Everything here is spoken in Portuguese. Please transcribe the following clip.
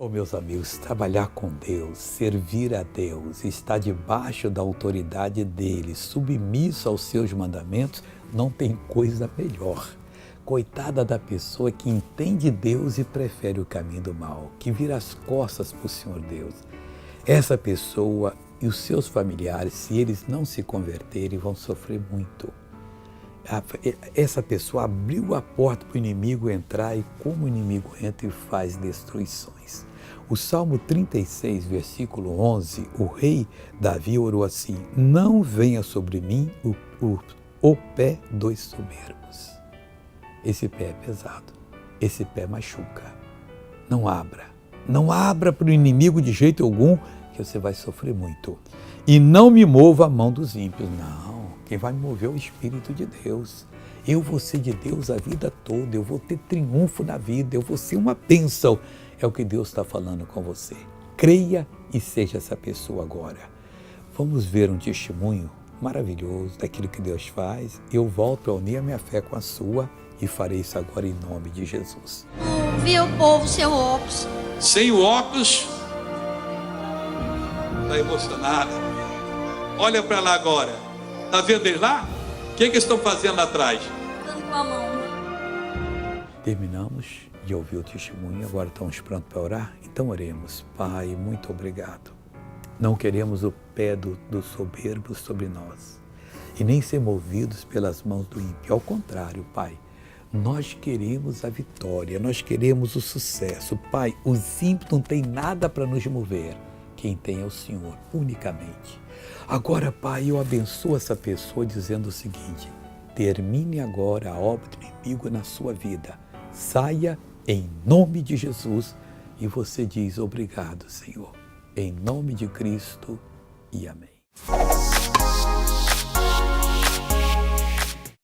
Oh, meus amigos, trabalhar com Deus, servir a Deus, estar debaixo da autoridade dele, submisso aos seus mandamentos, não tem coisa melhor. Coitada da pessoa que entende Deus e prefere o caminho do mal, que vira as costas para o Senhor Deus. Essa pessoa e os seus familiares, se eles não se converterem, vão sofrer muito. Essa pessoa abriu a porta para o inimigo entrar e como o inimigo entra e faz destruições. O Salmo 36, versículo 11, o rei Davi orou assim: não venha sobre mim o pé dos soberbos. Esse pé é pesado, esse pé machuca. Não abra para o inimigo de jeito algum, que você vai sofrer muito. E não me mova a mão dos ímpios, não. Quem vai me mover é o Espírito de Deus. Eu vou ser de Deus a vida toda, eu vou ter triunfo na vida, eu vou ser uma bênção. É o que Deus está falando com você. Creia e seja essa pessoa agora. Vamos ver um testemunho maravilhoso daquilo que Deus faz. Eu volto a unir a minha fé com a sua e farei isso agora em nome de Jesus. Vi o povo sem o óculos. Sem o óculos, está emocionada. Olha para lá agora. Está vendo eles lá? O que estão fazendo lá atrás? Dando com a mão. Terminamos de ouvir o testemunho, agora estamos prontos para orar? Então oremos. Pai, muito obrigado. Não queremos o pé do soberbo sobre nós e nem ser movidos pelas mãos do ímpio. Ao contrário, Pai, nós queremos a vitória, nós queremos o sucesso. Pai, os ímpios não têm nada para nos mover. Quem tem é o Senhor, unicamente. Agora, Pai, eu abençoo essa pessoa dizendo o seguinte: termine agora a obra do inimigo na sua vida. Saia em nome de Jesus e você diz obrigado, Senhor. Em nome de Cristo e amém.